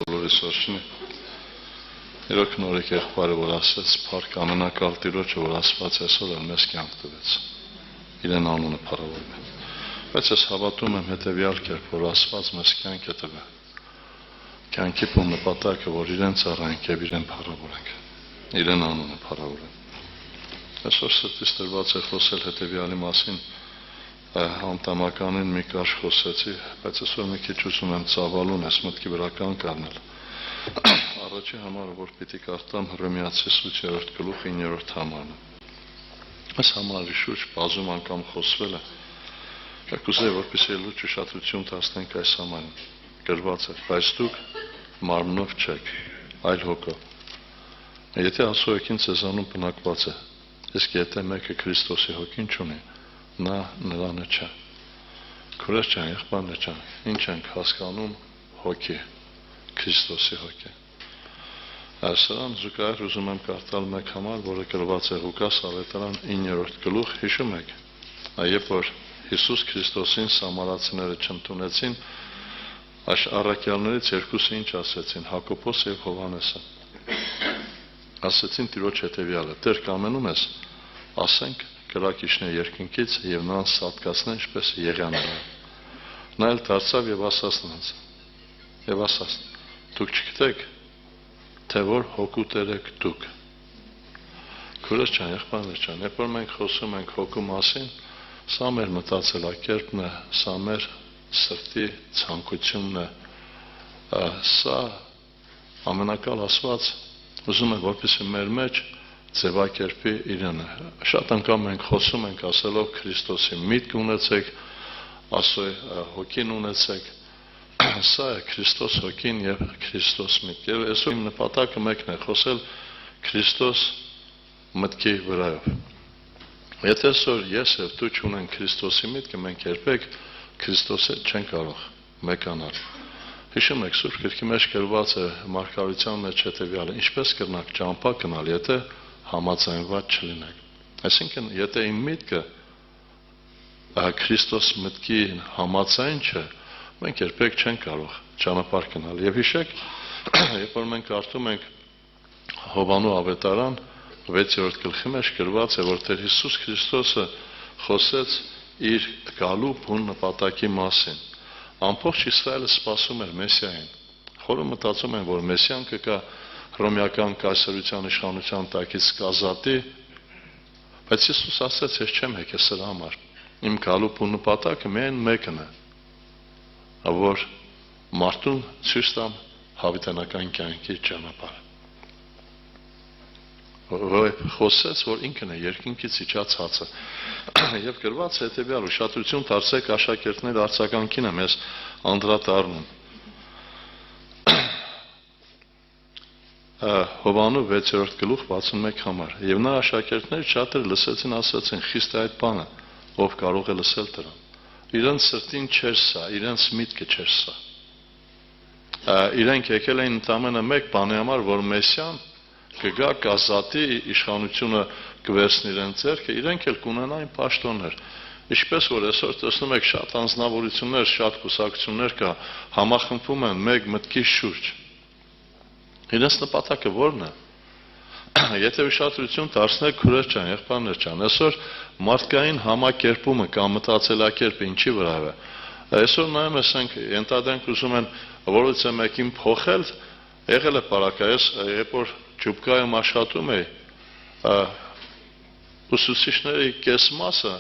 բոլորիս օրհնի։ Իրոք նորեկ եղբայրը որ ասեց, փառք ամենակալ Տիրոջը, որ Աստված այսօր էլ մեզ կյանք տվեց։ Իրեն անունը փառավորվի։ Բայց ես հավատում եմ հետևյալ կերպ, որ Աստված մեզ կյանք է տվել։ Կյանքի փոն նպատակը, որ իրեն ծառայենք եւ իրեն փառավորենք։ Իրեն անունը փառավորենք։ Այսօր սրտից տրված է խոսել հետևյալի մասին, անտամականին մի կարճ խոսեցի, բայց այսօր մի քիչ ուզում եմ ծավալուն այս մտքի վրա կանգ առնել։ Առաջի համարը, որ պիտի կարդամ Հռոմեացիս 8-րդ գլուխ 9-րդ համարն։ Այս համարի շուրջ բազում անգամ խոսվել է։ Կուզեի, որպեսզի լուրջ ուշադրություն դարձնենք այս համարին։ Գրված է. բայց դուք մարմնով չեք, այլ հոգով։ Եթե Աստծո հոգին ձեզանում բնակված է, իսկ եթե մեկը Քրիստոսի հոգին չունի, նա նրանը չէ։ Քուրես ջան, եղբայրներ ջան, ինչ ենք հասկանում հոգի, Քրիստոսի հոգի։ Այսօր զուգահեռ ուզում եմ կարդալ մեկ համար, որը գրված է Ղուկաս ավետարան 9-րդ գլուխ, հիշում եք, երբ որ Հիսուս Քրիստոսին սամարացիները չընդունեցին, այս առաքյալներից երկուսը ինչ ասեցին, Հակոբոս եւ Հովհաննեսը։ Ասեցին Տիրոջ հետևյալը. Տեր կամենում ես, ասենք կրակիչն է երկնքից եւ նրան սատկացնեն ինչպես եղանները։ Նա էլ դարձավ եւ ասաց նրանց. եւ ասաց. դուք չգիտեք, թե որ հոգու տեր եք դուք։ Քուրս ջան, եղբայրներ ջան, երբ որ մենք խոսում ենք հոգու մասին, սա մեր մտածելակերպն է, սա մեր սրտի ցանկությունն է, սա ամենակալ Աստված ուզում է, որպեսզի մեր մեջ ձևակերպի իրեն։ Շատ անգամ մենք խոսում ենք ասելով Քրիստոսի միտք ունեցեք, Աստծո հոգին ունեցեք, սա է Քրիստոս հոգին եւ Քրիստոս միտք։ Եվ այսօր իմ նպատակը մեկն է խոսել Քրիստոս մտքի վրայով։ Եթե այսօր ես եւ դու չունենք Քրիստոսի միտքը, մենք երբեք Քրիստոսը չենք կարող մեկանալ։ Հիշում եք, Սուրբ Գրքի մեջ գրված է Մարգարության մեջ հետևյալը. ինչպես կրնակ ճամփա գնալ, եթե համաձայնված չլինեք։ Այսինքն, եթե իմ միտքը Քրիստոս մտքի համաձայն չէ, մենք երբեք չենք կարող ճանապարհ գնալ։ Եվ հիշեք, երբ որ մենք կարդում ենք Հովանու ավետարան 6-րդ գլխի մեջ գրված է, որ Տեր Հիսուս Քրիստոսը խոսեց իր գալու բուն նպատակի մասին։ Ամբողջ Իսրայելը սպասում էր Մեսիային։ Խորը մտածում են, որ Մեսիան կգա հռոմեական կայսրության իշխանության տակից կազատի, բայց Հիսուս ասաց, ես չեմ եկել սրա համար։ Իմ գալու բուն նպատակը միայն մեկն է, որ մարդուն ցույց տամ հավիտենական կյանքի ճանապարհը։ Խոսեց, որ ինքն է երկինքից իջած հացը։ Եվ գրված է հետևյալ ուշադրություն դարձեք աշակերտներ արձագանքին եմ ես անդրադառնում։ Հովանու 6-րդ գլուխ 61 համար։ Եվ նա աշակերտները շատերը լսեցին, ասացին, խիստ է այդ բանը, ով կարող է լսել դրան։ Իրենց սրտին չէր սա, իրենց միտքը չէր սա։ Իրենք եկել էին ընդամենը մեկ բանի համար, որ Մեսիան կգա կազատի իշխանությունը կվերցնի իրենց ձեռքը, իրենք էլ կունենային պաշտոններ։ Ինչպես որ այսօր տեսնում եք շատ անձնավորություններ, շատ կուսակցություններ կա, համախմբվում են մեկ մտքի շուրջ։ Իրենց նպատակը ո՞րն է։ Եթե ուշադրություն դարձնեք քուրես ջան, եղբայրներ ջան, այսօր մարդկային համակերպումը կամ մտածելակերպը ինչի վրա է։ Այսօր նայում ենք, ենթադրենք ուզում են որևէ մեկին փոխել, եղել է պարակայես, երբ որ Ջուբկայում աշխատում էի, ուսուցիչների կես մասը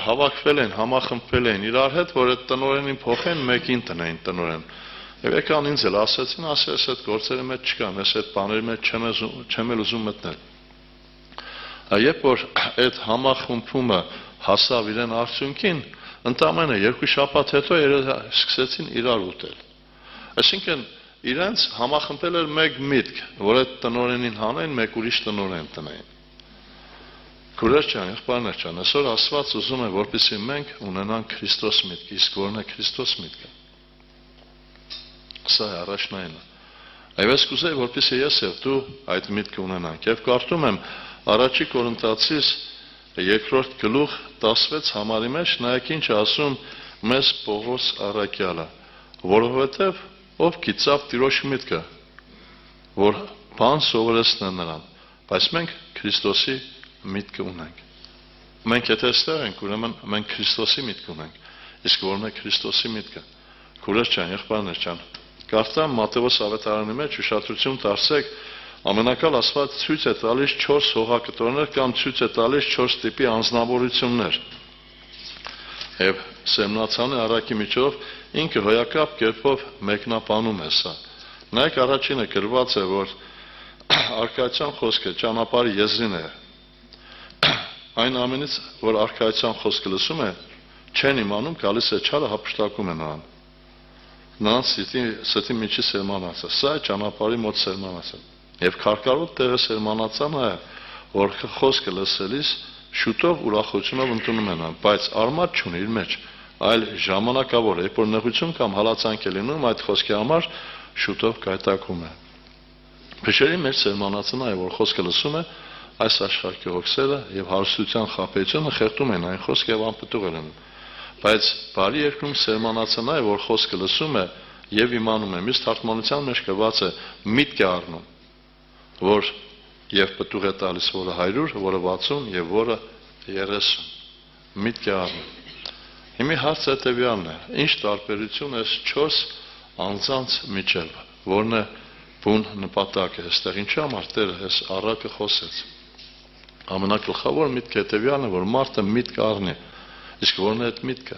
հավաքվել են, համախմբվել են իրար հետ, որ այդ տնօրենին փոխեն, մեկին տնային տնօրեն։ Եվ եկան ինձ էլ ասեցին, ասես այդ գործերի մեջ չկամ, ես այդ բաների մեջ չեմ էլ ուզում մտնել։ Երբ որ այդ համախմբումը հասավ իրեն արդյունքին, ընդամենը 2 շաբաթ հետո սկսեցին իրար ուտել։ Այսինքն իրենց համախմբել էր մեկ միտք, որ այդ տնօրենին հանեն, մեկ ուրիշ տնօրեն տնային։ Քուրես ջան, եղբայրներ ջան, այսօր Աստված ուզում է, որպեսզի մենք ունենանք Քրիստոս միտք, իսկ որն է Քրիստոս միտքը։ Սա է առաջնայինը։ Այո, ես կուզեի, որպեսզի ես եւ դու այդ միտքը ունենանք։ Եվ կարդում եմ Առաջի Կորինթացիս 2-րդ գլուխ 16 համարի մեջ, նայեք ինչ ասում մեզ Պողոս առաքյալը, որովհետև ով գիտավ Տիրոջ միտքը, որ բան սովորեցնեն նրան, բայց մենք Քրիստոսի միտքը ունենք։ Մենք եթե այստեղ ենք, ուրեմն մենք Քրիստոսի միտք ունենք, իսկ որն է Քրիստոսի միտքը։ Քուրեր ջան, եղբայրներ ջան, կարդամ Մատթեոս ավետարանի մեջ ուշադրություն դարձեք, ամենակալ Աստված ցույց է տալիս 4 հողակտորներ կամ ցույց է տալիս 4 տիպի անձնավորություններ։ Եվ Սերմնացանի առակի միջով ինքը հոյակապ կերպով մեկնաբանում է սա։ Նայեք առաջինը գրված է, որ արքայության խոսքը ճանապարհի եզրին է։ Այն ամենից, որ արքայության խոսքը լսում է, չեն իմանում, գալիս է չարը հափշտակում է նրան։ Նրանց սրտի միջի սերմանացը, սա է ճանապարհի մոտ սերմանացը։ Եվ քարկարոտ տեղը սերմանացան է, որ խոսքը լսելիս շուտով ուրախությունով ընդունում են, բայց արմատ չունի իր մեջ, այլ ժամանակավոր է, երբ որ նեղություն կամ հալածանք է լինում, այդ խոսքի համար շուտով կայտակում է։ Փշերի մեջ սերմանացն է, որ խոսքը լսում է, այս աշխարհի հոգսերը եւ հարստության խաբեությունը խեղդում են այն խոսքը եւ անպտուղ են լինում։ Բայց բարի երկրում սերմանացն է, որ խոսքը լսում է եւ իմանում է, միշտ թարգմանության մեջ գրված է միտք է առնում, որ եւ պտուղ է տալիս, որը 100, որը 60 եւ որը 30 միտք է առնում։ Հիմա հարցը հետեւյալն է. ինչ տարբերություն է 4 անձանց միջև, որն է բուն նպատակը, այստեղ ինչի համար Տերը այս առակը խոսեց։ Ամենակլխավոր միտքը հետեւյալն է, որ մարդը միտք առնի, իսկ որն է այդ միտքը։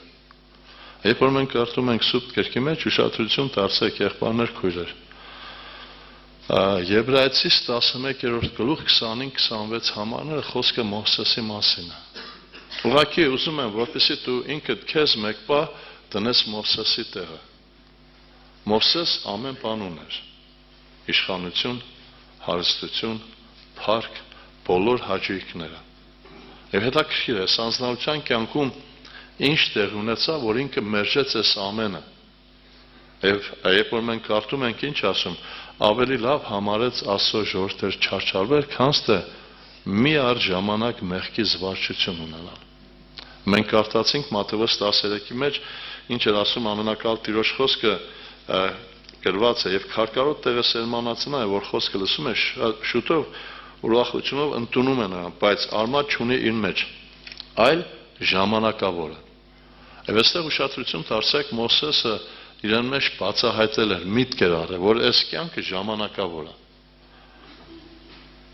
Երբ որ մենք կարդում ենք Սուրբ Գրքի մեջ, ուշադրություն դարձրեք եղբայրներ, քույրեր։ Եբրայեցիս 11-րդ գլուխ 25-26 համարները խոսքը Մովսեսի մասին է։ Ուղղակի ուզում եմ, որպեսզի դու ինքդ քեզ մեկ բա դնես Մովսեսի տեղը։ Մովսես ամեն բան ուներ. իշխանություն, հարստություն, փառք, բոլոր հաճույքները։ Եվ հետաքրքիր է, անձնական կյանքում ինչ տեղ ունեցավ, որ ինքը մերժեց այս ամենը։ Եվ երբ որ մենք կարդում ենք ինչ ասում, ավելի լավ համարեց Աստծո ժողովուրդը չարչարվել, քան թե մի առ ժամանակ մեղքի զվարճություն ունենալ։ Մենք կարդացինք Մատթեոս 13-ի մեջ, ինչ էր ասում ամենակալ Տիրոջ խոսքը գրված է, եւ քարկարոտ տեղը սերմանացն է, որ խոսքը լսում է շուտով ուրախությունով ընդունում է նրան, բայց արմատ չունի իր մեջ, այլ ժամանակավոր է։ Եվ այստեղ ուշադրություն դարձրեք, Մովսեսը իրեն մեջ բացահայտել էր, միտք էր արել, որ այս կյանքը ժամանակավոր է։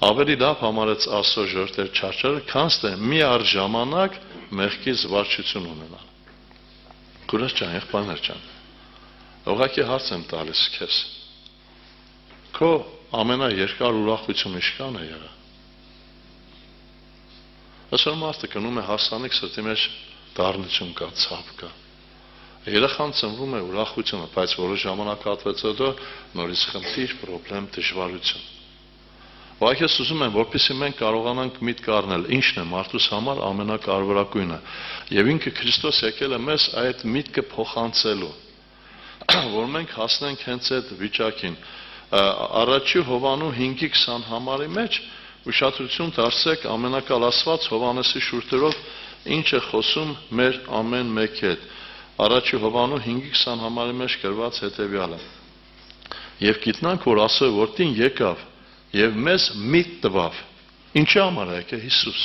Ավելի լավ համարեց Աստծո ժողովուրդը չարչարել, քան թե մի առ ժամանակ մեղքի զվարճություն ունենալ։ Քուրս ջան, եղբայրներ ջան, ուղղակի հարց եմ տալիս քեզ։ Քո ամենաերկար ուրախությունը ինչքան է եղել։ Այսօր մարդը գնում է հասանիք սրտի մեջ դառնություն կա, ցավ կա։ Երեխան ծնվում է ուրախությունը, բայց որոշ ժամանակ հատվեց հետո նորից խնդիր, խնդրեմ, դժվարություն։ Ուղղակի ես ուզում եմ, որպեսզի մենք կարողանանք միտք առնել, ինչն է մարդուս համար ամենակարևորագույնը։ Եվ ինքը Քրիստոս եկել է մեզ այդ միտքը փոխանցելու, որ մենք հասնենք հենց այդ վիճակին։ Առաջի Հովանու 5:20 համարի մեջ ուշադրություն դարձրեք ամենակալ Աստված Հովանեսի շուրթերով ինչ է խոսում մեր ամեն մեկի հետ։ Առաջի Հովանու 5:20 համարի մեջ գրված հետևյալը. Եվ գիտնանք, որ Աստծո որդին եկավ եւ մեզ միտ տվավ։ Ինչի համար է եկել Հիսուս։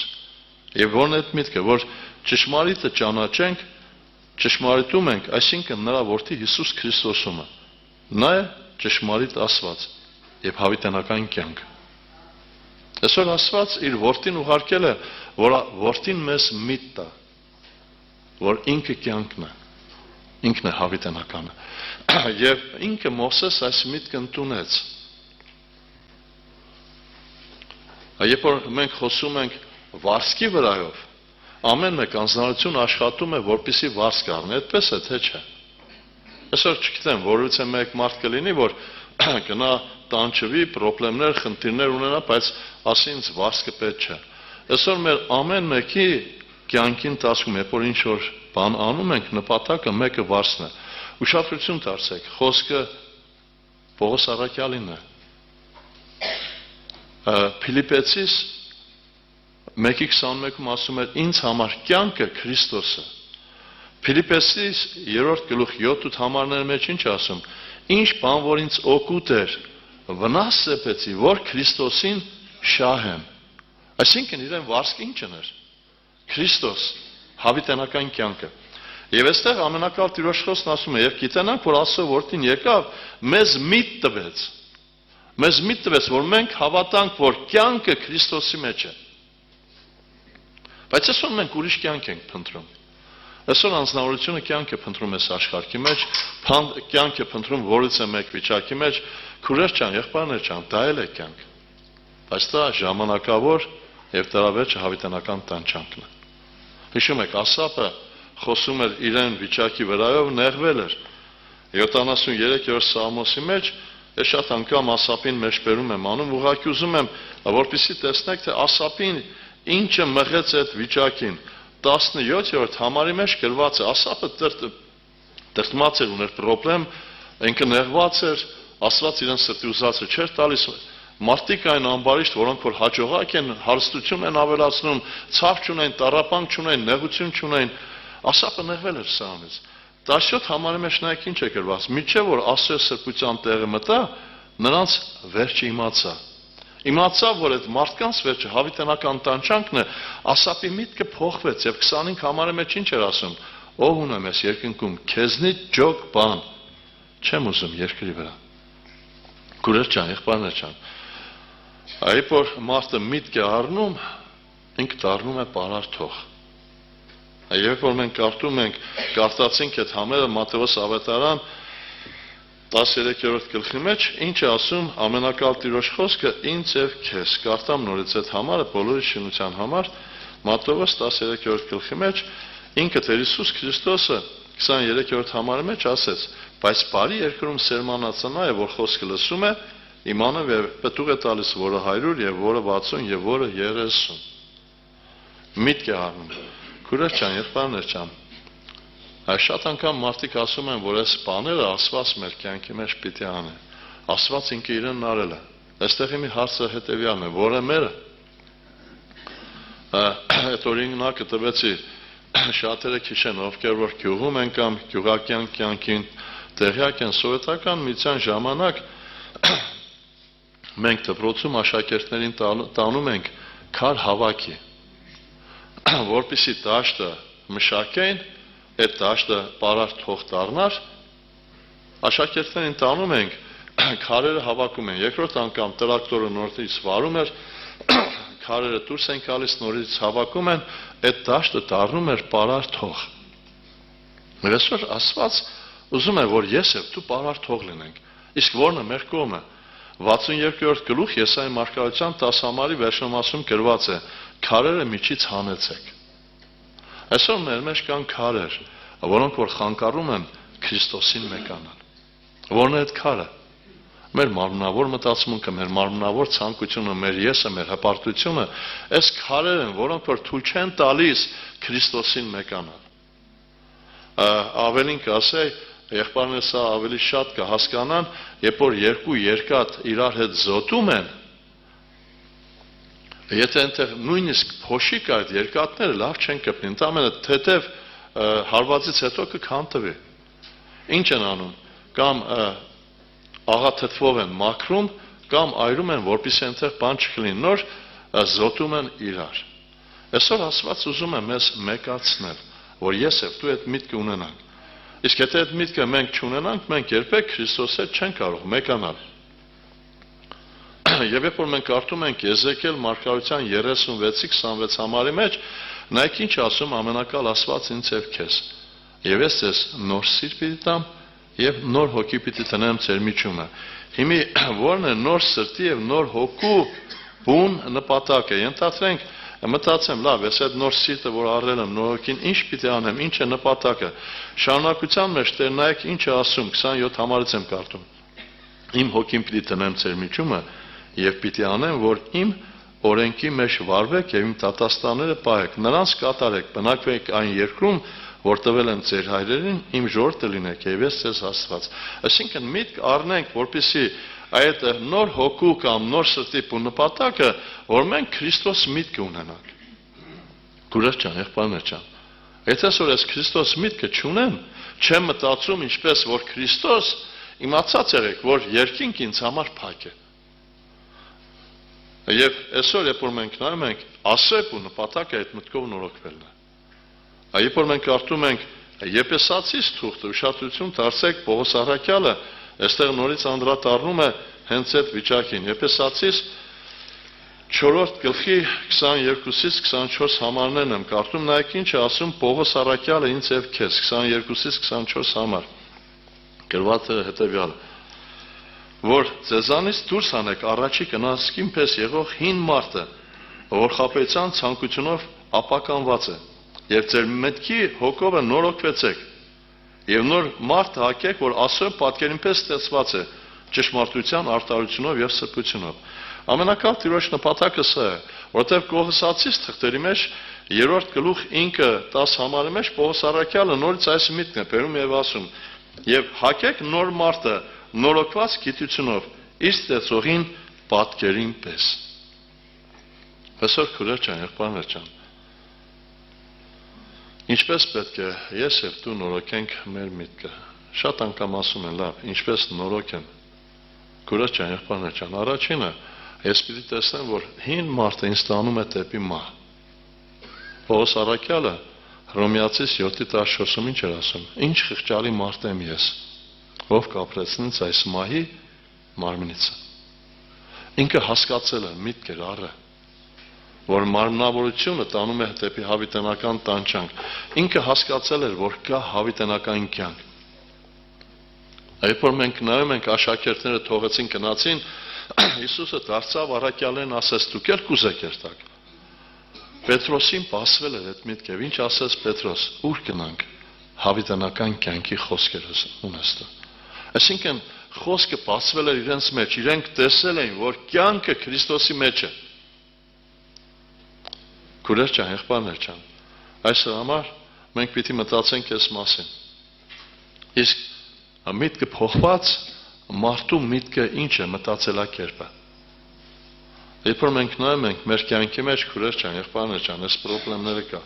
Եվ որն է այդ միտքը, որ ճշմարիտը ճանաչենք, ճշմարիտում ենք, այսինքն նրա որդի Հիսուս Քրիստոսումը։ Նա է ճշմարիտ Աստված եւ հավիտենական կյանք։ Այսօր Աստված իր որդին ուղարկել է, որ որդին մեզ միտ տա, որ ինքը կյանքն է, ինքն է հավիտենականը։ Եվ ինքը Մովսես այս միտքը ընդունեց։ Երբ որ մենք խոսում ենք վարձքի վրայով, ամեն մեկ անձնարարություն աշխատում է, որպեսզի վարձ կառնի, այդպես է, թե չէ։ Այսօր չգիտեմ, որից է մեկ մարդ կլինի, որ գնա տանջվի, խնդիրներ, խնդիրներ ունենա, բայց ասի ինձ վարձքը պետք չէ։ Այսօր մեր ամեն մեկի կյանքի ընթացքում, երբ որ ինչ որ բան անում ենք, նպատակը մեկը վարձն է։ Ուշադրություն դարձրեք, խոսքը Պողոս առաքյալին է։ Փիլիպեցիս 1:21-ում ասում էր ինձ համար կյանքը Քրիստոսը։ Փիլիպեցիս 3-րդ գլուխ 7-8 համարների մեջ ինչ ասում։ ինչ բան որ ինձ օգուտ էր, վնաս սեպեցի, որ Քրիստոսին շահեմ։ Այսինքն իրեն վարձք ինչ ուներ։ Քրիստոս, հավիտենական կյանքը։ Եվ այստեղ ամենակալ Տիրոջ խոսքն ասում է, եւ գիտենանք, որ Աստծո որդին եկավ, մեզ միտ տվեց։ Մեզ միտ տվեց, որ մենք հավատանք, որ կյանքը Քրիստոսի մեջ է։ Բայց այսօր մենք ուրիշ կյանք ենք փնտրում։ Այսօր անձնավորությունը կյանք է փնտրում այս աշխարհի մեջ, կյանք է փնտրում որից է մեկ վիճակի մեջ, քուրեր չան, եղբայրներ չան, դա էլ է կյանք։ Բայց դա ժամանակավոր եւ դրա վերջը հավիտենական տանջանքն է։ Հիշում եք, Ասապը խոսում էր իրեն վիճակի վրայով, նեղվել էր։ 73-րդ Սաղմոսի մեջ ես շատ անգամ Ասապին մեջբերում եմ անում, ուղղակի ուզում եմ, որպեսզի տեսնեք, թե Ասապին ինչը մղեց այդ վիճակին։ 17-րդ համարի մեջ գրված է, Ասապը տրտմած էր, ուներ պրոբլեմ, ինքը նեղված էր, Աստված իրեն սրտի ուզածը չէր տալիս։ Մարդիկ այն ամբարիշտ, որոնք որ հաջողակ են, հարստություն են ավելացնում, ցավ չունեն, տառապանք չունեն, նեղություն չունեն, Ասապը նեղվել էր սրանից։ 17 համարի մեջ նայեք ինչ է գրված, միջև որ Աստծո սրբության տեղը մտա, նրանց վերջը իմացա։ Իմացա, որ այդ մարդկանց վերջը հավիտենական տանջանքն է, Ասապի միտքը փոխվեց եւ 25 համարի մեջ ինչ էր ասում. Ով ունեմ ես երկնքում, քեզնից ջոկ բան չեմ ուզում երկրի վրա։ Քուրեր ջան, եղբայրներ ջան, Այդ որ մարդը միտք է առնում, ինքը դառնում է պարարթող։ Երբ որ մենք կարդում ենք, կարդացինք այդ համերը Մատթեոս ավետարան 13-րդ գլխի մեջ, ինչ է ասում ամենակալ Տիրոջ խոսքը ինձ եւ քեզ։ Կարդամ նորից այդ համարը բոլորի շինության համար, Մատթեոս 13-րդ գլխի մեջ, ինքը Տեր Հիսուս Քրիստոսը 23-րդ համարի մեջ ասեց. բայց բարի երկրում սերմանածանա է, որ խոսքը լսում է, իմանը եւ պտուղ է տալիս, որը 100 եւ որը 60 եւ որը 30։ Միտք է առնում։ Քուրեր ջան, եղբայրներ ջան, այս շատ անգամ մարդիկ ասում են, որ այս բաները Աստված մեր կյանքի մեջ պիտի անի։ Աստված ինքը իրեն արել է։ Այստեղ մի հարցը հետեւյալն է, որը մերը։ Այդ օրինակը տվեցի շատերը քիշեն, ովքեր որ գյուղում են կամ գյուղական կյանքին տեղյակ են, սովետական միության ժամանակ մենք դպրոցում աշակերտներին տանում ենք քար հավաքի, որպեսզի դաշտը մշակեն, այդ դաշտը պարարթող դառնար, աշակերտներին տանում ենք, քարերը հավաքում են, երկրորդ անգամ տրակտորը նորից վարում էր, քարերը դուրս են գալիս, նորից հավաքում են, այդ դաշտը դառնում էր պարարթող։ Մեր այսօր Աստված ուզում է, որ ես եւ դու պարարթող լինենք, իսկ որն է մեր կողմը։ 62-րդ գլուխ Եսայի մարգարեության 10 համարի վերջնամասում գրված է. քարերը միջից հանեցեք։ Այսօր մեր մեջ կան քարեր, որոնք որ խանգարում են Քրիստոսին մեկանալ։ Որն է այդ քարը։ Մեր մարմնավոր մտածմունքը, մեր մարմնավոր ցանկությունը, մեր եսը, մեր հպարտությունը, այս քարեր են, որոնք որ թույլ չեն տալիս Քրիստոսին մեկանալ։ Ավելին կասեի, եղբայրները սա ավելի շատ կհասկանան, երբ որ երկու երկաթ իրար հետ զոտում են, եթե այնտեղ նույնիսկ փոշի կա, այդ երկաթները լավ չեն կպնի, ընդամենը թեթև հարվածից հետո կքանտվի։ Ինչ են անում, կամ աղաթթվով են մաքրում, կամ այրում են, որպեսզի այնտեղ բան չլինի, նոր զոտում են իրար։ Այսօր Աստված ուզում է մեզ մեկացնել, որ ես եւ դու այդ միտքը ունենանք։ Իսկ եթե այդ միտքը մենք չունենանք, մենք երբեք Քրիստոս հետ չենք կարող մեկանալ։ Եվ երբ որ մենք կարդում ենք Եզեկիել մարգարեության 36-26 համարի մեջ, նայեք ինչ ասում ամենակալ Աստված ինձ եւ քեզ։ Եվ ես ձեզ նոր սիր պիտի տամ եւ նոր հոգի պիտի տնեմ ձեր միջումը։ Հիմի որն է նոր սրտի եւ նոր հոգու բուն նպատակը։ Ենթադրենք, մտածեմ, լավ, ես այդ նոր սիրտը, որ առել եմ, նոր հոգին, ինչ պիտի անեմ, ինչ է նպատակը։ Շարունակության մեջ Տեր նայեք ինչ է ասում, 27 համարից եմ կարդում։ Իմ հոգին պիտի տնեմ ձեր միջումը եւ պիտի անեմ, որ իմ օրենքի մեջ վարվեք եւ իմ դատաստանները պահեք, նրանց կատարեք, բնակվեք այն երկրում, որ տվել եմ ձեր հայրերին, իմ ժողովուրդը լինեք եւ ես ձեզ Աստված։ Այսինքն միտք առնենք, որպեսզի այդ նոր հոգու կամ նոր սրտի նպատակը, որ մենք Քրիստոս միտքը ունենանք։ Քուրեր ջան, եղբայրներ ջան, եթե որ ես Քրիստոս միտքը չունեմ, չեմ մտածում ինչպես որ Քրիստոս իմացած եղեք, որ երկինք ինձ համար փակ է։ Եվ այսօր, երբ որ մենք նայում ենք, ասեպ ու նպատակը այդ մտքով նորոգվելն է։ Երբ որ մենք կարդում ենք Եփեսացիս թուղթը, ուշադրություն դարձեք, Պողոս առաքյալը այստեղ նորից անդրադառնում է հենց այդ վիճակին։ Եփեսացիս 4-րդ գլխի 22-ից 24 համարներն եմ կարդում, նայեք ինչ է ասում Պողոս առաքյալը ինձ եւ քեզ, 22-ից 24 համար։ Գրված է հետեւյալը. որ ձեզանից դուրս հանեք առաջի կնասկին պես եղող հին մարդը, որ խաբեության ցանկությունով ապականված է, եւ ձեր մտքի հոգովը նորոգվեցեք, եւ նոր մարդ հակեք, որ ասոյ պատկերին պես ստեղծված է, ճշմարտության արտարությունով եւ սրբությունով։ Ամենակալ Տիրոջ նպատակը սա է, որտեղ Կողոսացիս թղթերի մեջ 3-րդ գլուխ 9-10 համարի մեջ Պողոս առաքյալը նորից այս միտքն է բերում եւ ասում. եւ հակեք նոր մարդը նորոգված գիտությունով իր ստեղծողին պատկերին պես։ Այսօր քուրեր ջան, եղբայրներ ջան, ինչպես պետք է ես եւ դու նորոգենք մեր միտքը։ Շատ անգամ ասում են, լավ, ինչպես նորոգեմ։ Քուրեր ջան, եղբայրներ ջան, առաջինը ես պիտի տեսնեմ, որ հին մարդը ինձ տանում է դեպի մահ։ Պողոս առաքյալը Հռոմեացիս 7:14-ում ինչ էր ասում. ինչ խղճալի մարդ եմ ես, ով կապրեցնեց այս մահի մարմնից։ Ինքը հասկացել է, միտք էր առը, որ մարմնավորությունը տանում է դեպի հավիտենական տանջանք։ Ինքը հասկացել էր, որ կա հավիտենական կյանք։ Երբ որ մենք նայում ենք աշակերտները թողեցին գնացին, Հիսուսը դարձավ առաքյալին ասեց. դուք եք կուզեք երթակ։ Պետրոսին բացվել էր այդ միտքը, ինչ ասեց Պետրոս, ուր գնանք, հավիտենական կյանքի խոսքերս ունեստը։ Այսինքն խոսքը բացվել էր իրենց մեջ, իրենք տեսել էին, որ կյանքը Քրիստոսի մեջ է։ Քուրեր ջան, եղբայրներ ջան, այս համար մենք պիտի մտածենք այս մասին։ Իսկ միտքը փոխված, մարդու միտքը ինչ է, մտածելակերպը։ Երբ որ մենք նայում ենք մեր կյանքի մեջ, քուրեր ջան, եղբայրներ ջան, այս խնդիրները կա։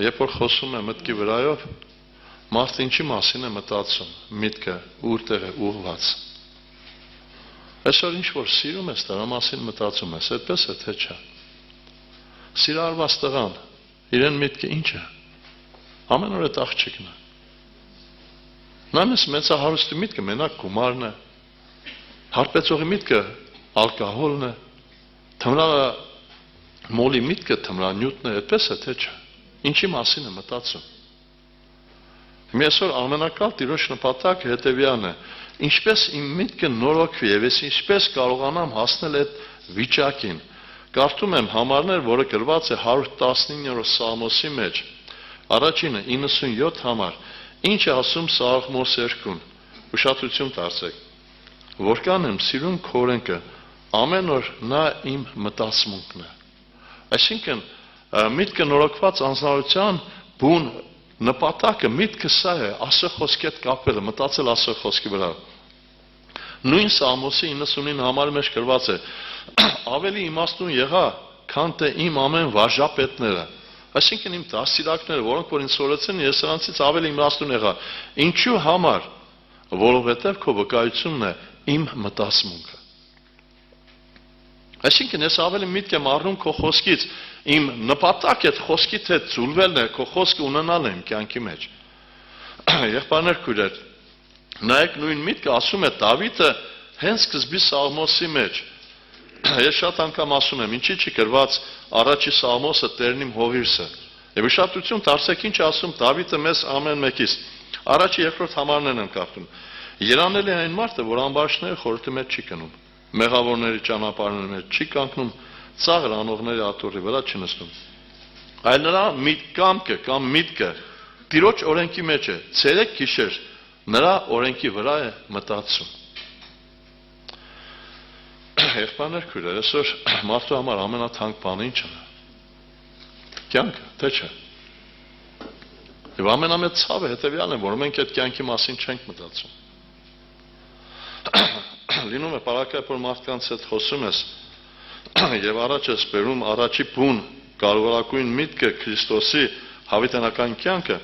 Երբ որ խոսում է մտքի վրայով, մարդը ինչի մասին է մտածում, միտքը որտեղ է ուղղված։ Այսօր ինչ որ սիրում ես, դրա մասին մտածում ես, այդպես է թե չէ։ Սիրարված տղան, իրեն միտքը ինչ է։ Ամեն օր այդ աղջիկն է։ Նայես մեծահարուստի միտքը մենակ գումարն է։ Հարբեցողի միտքը ալկոհոլն է։ Թմրանը մոլի միտքը թմրանյութն է, այդպես է թե չէ։ Ինչի մասին է մտածում։ Այսօր ամենակալ Տիրոջ նպատակը հետևյալն է. ինչպես իմ միտքը նորոգվի եւ ես ինչպես կարողանամ հասնել այդ վիճակին։ Կարդում եմ համարներ, որը գրված է 119-րդ Սաղմոսի մեջ։ Առաջինը 97 համար։ Ինչ է ասում Սաղմոս 2-ն։ Ուշադրություն դարձեք։ Որքան եմ սիրում քո օրենքը, ամեն օր նա իմ մտածմունքն է։ Այսինքն միտքը նորոգված անձնարարության բուն նպատակը միտքը սա է, Աստծո խոսքի հետ կապելը, մտածել Աստծո խոսքի վրա։ Նույն Սաղմոսի 99 համարի մեջ գրված է. ավելի իմաստուն եղա, քան թե իմ ամեն վարժապետները։ Այսինքն իմ դաստիարակները, որոնք որ ինձ սորեցին, ես նրանցից ավելի իմաստուն եղա։ Ինչու համար, որովհետև քո վկայությունն է իմ մտածմունքը։ Այսինքն ես ավելի միտք եմ առնում քո խոսքից, իմ նպատակը այդ խոսքիդ հետ ձուլվելն է, քո խոսքը ունենալն է իմ կյանքի մեջ։ Եղբայրներ քույրեր, նայեք նույն միտքը ասում է Դավիթը հենց սկզբի Սաղմոսի մեջ։ Ես շատ անգամ ասում եմ, ինչի՞ չի գրված առաջի Սաղմոսը Տերն իմ հովիվսը։ Եվ ուշադրություն դարձեք ինչ ասում Դավիթը մեզ ամեն մեկից։ Առաջի երկրորդ համարներն եմ կարդում։ Երանելի այն մարդը, որ ամբարիշտների խորհրդի մեջ չի գնում, մեղավորների ճանապարհների մեջ չի կանգնում, ծաղր անողների աթոռի վրա չի նստում։ Այլ նրա կամքը կամ միտքը Տիրոջ օրենքի մեջ է, ցերեկ գիշեր նրա օրենքի վրա է մտածում։ Եղբայրներ քույրեր, այսօր մարդու համար ամենաթանկ բանը ի՞նչն է։ Կյանքը, թե չէ։ Եվ ամենամեծ ցավը հետևյալն է, որ մենք այդ կյանքի մասին չենք մտածում։ Լինում է պարակայր մարդկանց հետ խոսում ես եւ առաջ ես բերում առաջի բուն կարևորագույն միտքը Քրիստոսի հավիտենական կյանքը։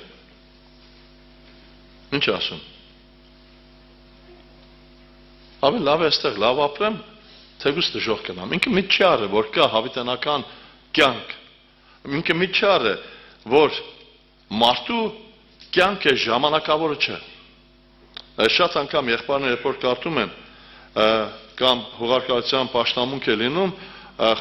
Ինչ ասում։ Ավելի լավ է այստեղ լավ ապրեմ, թեկուզ դժոխք կնամ։ Ինքը մի չի արը, որ կա հավիտենական կյանք։ Ինքը մի չի արը, որ մարդու կյանքը ժամանակավորը չէ։ Շատ անգամ եղբայրները երբ որ կարդում են կամ հուղարկայության պաշտամունք է լինում,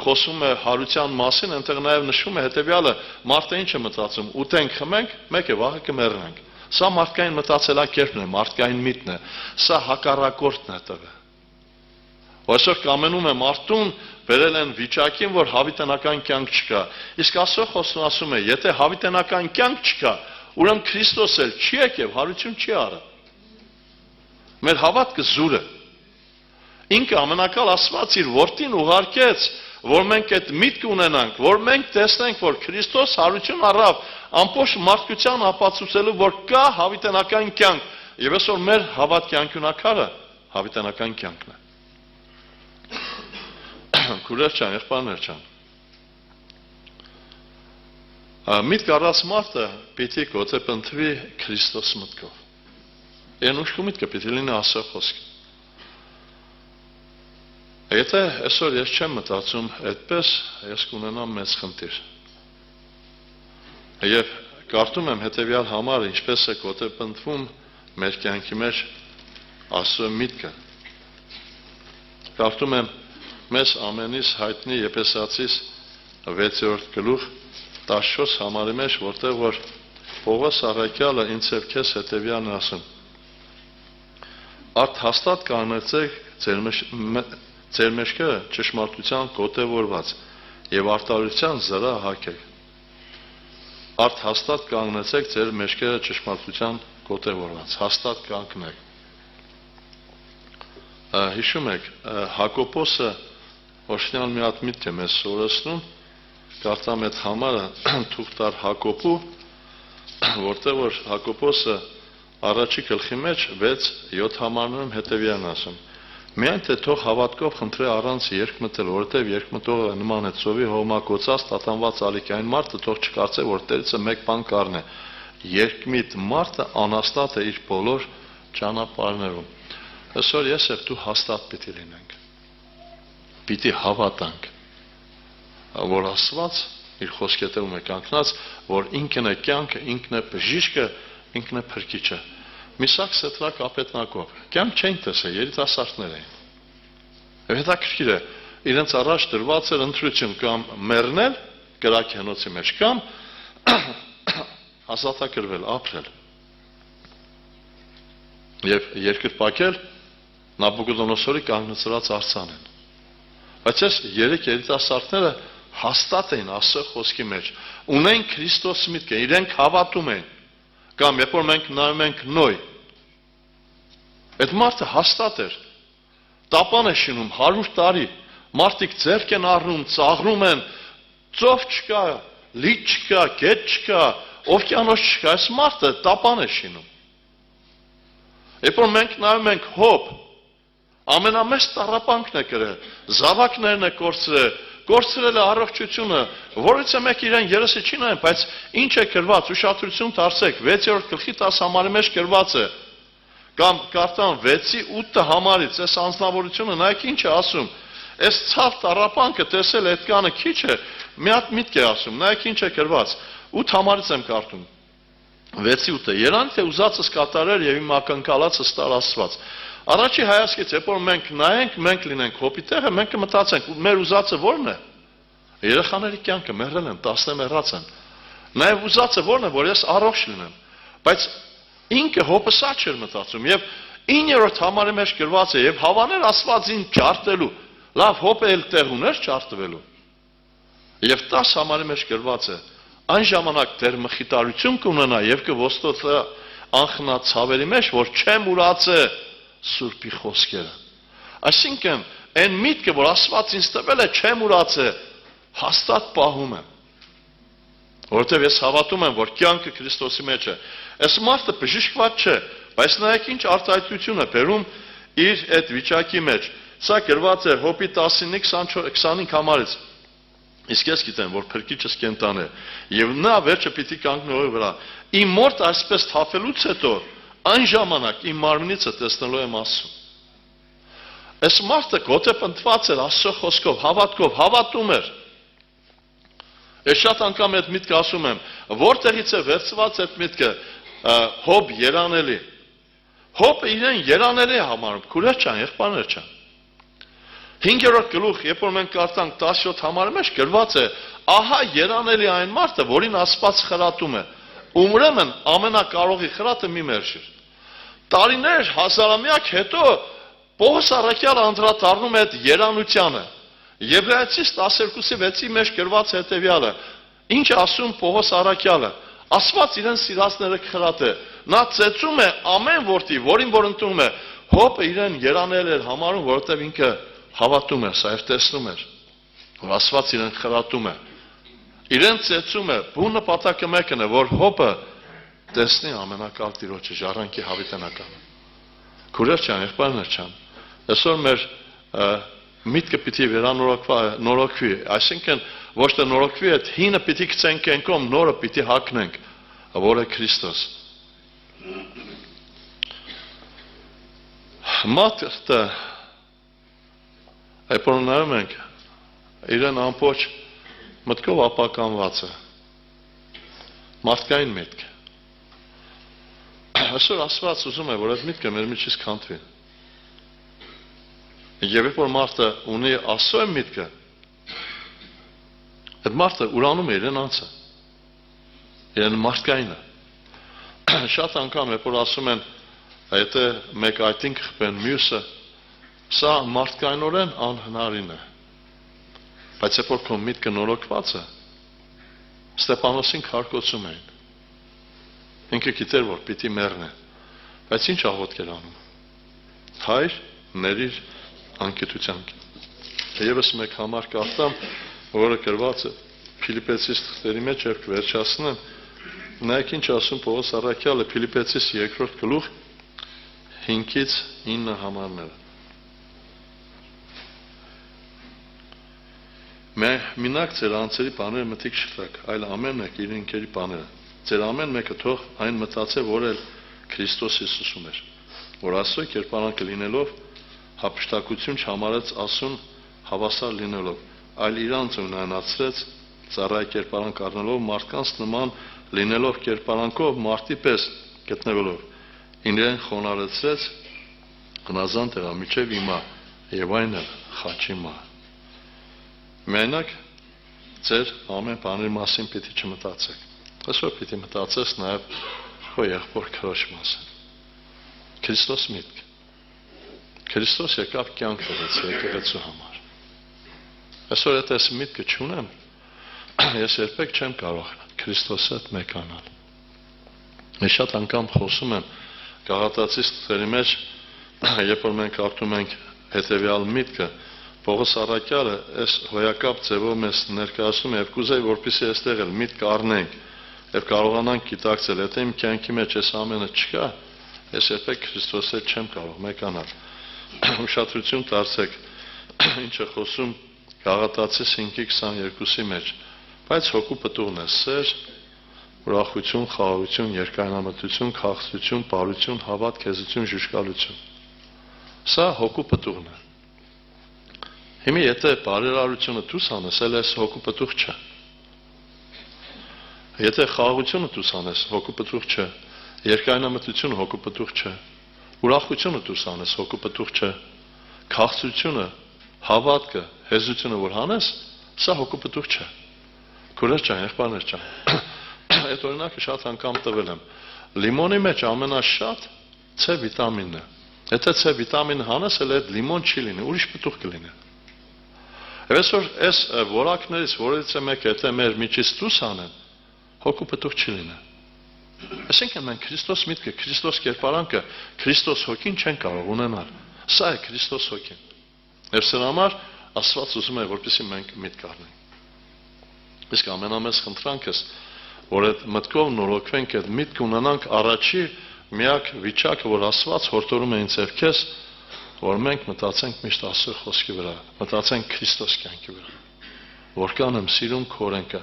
խոսում է հարության մասին, այնտեղ նաև նշում է հետևյալը, մարդը ինչ է մտածում, ուտենք, խմենք, մեկ է վաղը կմեռնենք։ Սա մարդկային մտածելակերպն է, մարդկային միտքն է, սա հակառակորդն է տղը։ Այսօր կամենում է մարդուն վերել են վիճակին, որ հավիտենական կյանք չկա։ Իսկ Աստծո խոսքն ասում է, եթե հավիտենական կյանք չկա, ուրեմն Քրիստոս էլ չի եկավ, հարություն չի արը։ Մեր հավատքը զուր է։ Ինքը ամենակալ Աստված իր որդին ուղարկեց, որ մենք այդ միտք ունենանք, որ մենք տեսնենք, որ Քրիստոս հարություն առավ, ամբողջ մարդկության ապացուցելու, որ կա հավիտենական կյանք, եւ այսօր մեր հավատքի անկյունակարը հավիտենական կյանքն է։ Քուրեր ջան, եղբայրներ ջան։ Միտք առած մարդը պիտի գոթեփնթվի Քրիստոս մտքով։ Այն ուշքի միտքը պիտի լինի Աստծո խոսքը։ Եթե այսօր ես չեմ մտածում այդպես, ես կունենամ մեծ խնդիր։ Եվ կարդում եմ հետևյալ համարը, ինչպես է գոթեփնթվում մեր կյանքի մեջ Աստծո միտքը։ Կարդում եմ մեզ ամենից հայտնի Եփեսացիս 6-րդ գլուխ 14 համարի մեջ, որտեղ որ Պողոս առաքյալը ինձ եւ քեզ հետևյալն ասում. Արդ հաստատ կանեցեք ձեր մեջքը ճշմարտության կոտևորված եւ արտարության զրա հակեք։ Արդ հաստատ կանգնեցեք ձեր մեջքը ճշմարտության կոտևորված, հաստատ կանգնեք։ Հիշում եք, Հակոբոսը Օշնյալ մի հատ միտք է մեզ սորացնում, կարծամ այդ համարը թուղթար Հակոբու, որտեղ որ Հակոբոսը առաջի գլխի մեջ 6-7 համարներում հետևյալն ասում. Միայն թե թող հավատքով խնդրե առանց երկմտել, որովհետև երկմտողը նման է ծովի հողմակոծած տատանված ալիքային մարդը, թող չկարծե, որ տերիցը մեկ բան կառն է։ Երկմիտ մարդը անհաստատ է իր բոլոր ճանապարհներում։ Այսօր ես եւ դու հաստատ պիտի լինենք։ Պիտի հավատանք, որ Աստված իր խոսքերում է կանգնած, որ ինքն է կյանքը, ինքն է բժիշկը, ինքն է փրկիչը։ Միսակ Սետրակ Ապետնակով կյանք չէին տեսել, երիտասարդներ էին։ Հետաքրքիր է, իրենց առաջ դրված էր ընտրություն կամ մեռնել կրակի հնոցի մեջ, կամ ազատագրվել, ապրել։ Եվ երկրպագել Նաբուկոդոնոսորի կանգնեցրած արձանին։ Բայց այս երեք երիտասարդները հաստատ էին Աստծո խոսքի մեջ, ունեն Քրիստոս միտքը, իրենք հավատում են, կամ երբ որ մենք նայում ենք Նոյ, այդ մարդը հաստատ էր, տապան է շինում 100 տարի, մարդիկ ձեռք են առնում, ծաղրում են, ծով չկա, լիճ չկա, գետ չկա, օվկիանոս չկա, այս մարդը տապան է շինում։ Երբ որ մենք նայում ենք Հոբ, ամենամեծ տառապանքն է կրել, զավակներն է կորցրել է առողջությունը, որից է մեկ իրեն երեսը չի նայում, բայց ինչ է գրված, ուշադրություն դարձեք, 6-րդ գլխի 10 համարի մեջ գրված է, կամ կարդամ 6-ի 8 համարից, այս անձնավորությունը նայեք ինչ է ասում, այս ցավ տառապանքը տեսել այդքանը քիչ է, մի հատ միտք է ասում, նայեք ինչ է գրված, 8 համարից եմ կարդում, 6-ի 8-ը, երան թե ուզածս կատարեր եւ իմ ակնկալածս տար Աստված։ Առաջի հայացքից, երբ որ մենք նայենք, մենք լինենք Հոբի տեղը, մենք կմտածենք, մեր ուզածը ո՞րն է։ Երեխաների կյանքը մեռել են, 10 մեռած են։ Նաև ուզածը ո՞րն է, որ ես առողջ լինեմ։ Բայց ինքը Հոբը սա չէր մտածում, եւ 9-րդ համարի մեջ գրված է, եւ հավաներ Աստվածին ջարդելու։ Լավ, Հոբը էլ տեղ ուներ ջարդվելու։ Եվ 10 համարի մեջ գրված է, այն ժամանակ դեր մխիտարություն կունենա եւ կոստոցը անխնա ցավերի մեջ, որ չեմ ուրացե Սուրբի խոսքերը։ Այսինքն, այն միտքը, որ Աստված ինձ տվել է, չեմ ուրացե, հաստատ պահում եմ։ Որովհետև ես հավատում եմ, որ կյանքը Քրիստոսի մեջ է։ Այս մարդը բժշկված չէ, բայց նայեք ինչ արտահայտություն է բերում իր այդ վիճակի մեջ։ Սա գրված է Հոբի 19-25 համարից։ Իսկ ես գիտեմ, որ փրկիչս կենտան է, եւ նա վերջը պիտի կանգնի օրի վրա։ Իմ մորտ այսպես թափելուց հետո Այն ժամանակ իմ մարմնիցը տեսնելու եմ Աստծուն։ Այս մարդը գոթե պնդված էր Աստծո խոսքով, հավատքով, հավատում էր։ Ես շատ անգամ այդ միտքը ասում եմ, որտեղից է վերցված այդ միտքը Հոբ երանելի։ Հոբը իրեն երանելի է համարում, քուրեր չան, եղբայրներ չան։ 5-րդ գլուխ, երբ որ մենք կարդանք 17 համարի մեջ գրված է, ահա երանելի այն մարդը, որին Աստված խրատում է։ Ուրեմն ամենակարողի խրատը մի մերժիր։ Տարիներ, հազարամյակ հետո Պողոս առաքյալը անդրադառնում է այդ երանությանը։ Եբրայեցիս 12:6-ի մեջ գրված հետևյալը։ Ինչ ասում Պողոս առաքյալը։ Աստված իրեն սիրածները կխրատե։ Նա ծեծում է ամեն որդի, որին որ ընդունում է։ Հոբը իրեն երանել էր համարում, որովհետև ինքը հավատում է, սա էր տեսնում էր, որ Աստված իրեն խրատում է։ Իրեն ծեծում է, բուն նպատակը մեկն է, որ Հոբը տեսնի ամենակալ Տիրոջը, ժառանգի հավիտենականը։ Քուրեր չան, եղբայրներ չան։ Այսօր մեր միտքը պիտի վերանորոգվի, այսինքն ոչ թե նորոգվի, այդ հինը պիտի գցենք կենքում, նորը պիտի հագնենք, որը Քրիստոս։ Մարդը, այդ որ նայում ենք, իրեն ամբողջ մտքով ապականված է, մարդկային միտք։ Այսօր Աստված ուզում է, որ այդ միտքը մեր միջից քանդվի։ Եվ երբ որ մարդը ունի Աստծո միտքը, այդ մարդը ուրանում է իրեն անձը, իրեն մարդկայինը։ Շատ անգամ երբ որ ասում են, եթե մեկ այտին կխփեն մյուսը, սա մարդկայնորեն անհնարին է։ Բայց երբ որ քո միտքը նորոգված է, Ստեփանոսին քարկոծում էին։ Ինքը գիտեր, որ պիտի մեռնի, բայց ինչ աղոթք էր անում։ Հայր, ների անկիտության։ Եվս մեկ համար կարդամ, որը գրված է Փիլիպեցիս թղթերի մեջ, երբ վերջացնեմ, նայեք ինչ ասում Պողոս առաքյալը Փիլիպեցիս 2-րդ գլուխ 5-ից 9 համարները։ Մինակ ձեր անձերի բաները մտիկ շտակ, այլ ամեն մեկ իր ինքերի բաները։ Ձեր ամեն մեկը թող այն մտածե, որ էլ Քրիստոս Հիսուսում էր, որ Աստծո կերպարանքը լինելով հափշտակություն չհամարեց Աստծուն հավասար լինելով, այլ իրանց ունենացրեց ծառայի կերպարանք առնելով մարդկանց նման լինելով կերպարանքով մարդի պես գտնվելով, իրեն խոնարհեցրեց հնազանդ եղավ մինչև հիմա եւ այն էլ խաչի մահ։ Մենակ ձեր ամեն բանի մասին պիտի չմտածեք։ Այսօր պիտի մտածես նաեւ քո եղբոր քրոջ մասին։ Քրիստոս միտք։ Քրիստոս եկավ կյանք տվեց եկեղեցու համար։ Այսօր եթե այս միտքը չունեմ, ես երբեք չեմ կարող Քրիստոսի հետ մեկանալ։ Ես շատ անգամ խոսում եմ Գաղատացիս թղթերի մեջ, երբ որ մենք կարդում ենք հետևյալ միտքը, Պողոս առաքյալը այս հոյակապ ձևով մեզ ներկայացնում է եւ կուզեի որպեսզի այստեղ էլ միտք առնենք եւ կարողանանք գիտակցել, եթե իմ կյանքի մեջ այս ամենը չկա, ես երբեք Քրիստոսի հետ չեմ կարող մեկանալ։ Ուշադրություն դարձեք, ինչը խոսում Գաղատացիս 5:22-ի մեջ, բայց հոգու պտուղն է սեր, ուրախություն, խաղաղություն, երկայնամտություն, քաղցրություն, բարություն, հավատ, քեզություն, ժուժկալություն։ Սա հոգու պտուղն է։ Հիմա եթե բարերարությունը դուրս անես, էլ այս հոգու պտուղ չէ։ Եթե խաղաղությունը դուրս անես, հոգու պտուղ չէ։ Երկայնամտությունը հոգու պտուղ չէ։ Ուրախությունը դուրս անես, հոգու պտուղ չէ։ Քաղցրությունը, հավատքը, հեզությունը որ հանես, սա հոգու պտուղ չէ։ Քուրեր ջան, եղբայրներ ջան։ Այդ օրինակը շատ անգամ տվել եմ։ Լիմոնի մեջ ամենաշատ C վիտամինն է։ Եթե C վիտամինը հանես, էլ այդ լիմոն չի լինի, ուրիշ պտուղ կլինի։ Այսօր այս որակներից որից է մեկը, եթե մեր միջից դուրս անեն, հոգու պտուղ չի լինի։ Այսինքն մենք Քրիստոս միտքը, Քրիստոս կերպարանքը, Քրիստոս հոգին չեն կարող ունենալ։ Սա է Քրիստոս հոգին։ Եվ սրա համար Աստված ուզում է, որպեսզի մենք միտք առնենք։ Իսկ ամենամեծ խնդրանքս, որ այդ մտքով նորոգվենք, այդ միտք ունենանք առաջի միակ վիճակը, որ Աստված հորդորում է ինձ եւ քեզ, որ մենք մտածենք միշտ Աստծո խոսքի վրա, մտածենք Քրիստոս կյանքի վրա։ Որքան եմ սիրում քո օրենքը,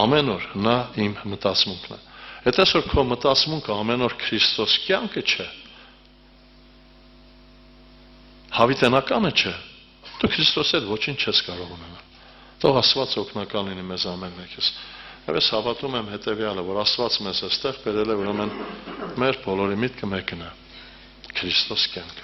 ամեն օր նա իմ մտածմունքն է։ Եթե այսօր քո մտածմունքը ամեն օր Քրիստոս կյանքը չէ, հավիտենականը չէ, դու Քրիստոսի հետ ոչինչ չես կարող ունենալ։ Թող Աստված օգնական լինի մեզ ամենքից։ Եվ ես հավատում եմ հետևյալը, որ Աստված մեզ այստեղ բերել է ուրեմն մեր բոլորի միտքը մեկն է՝ Քրիստոս կյանքը։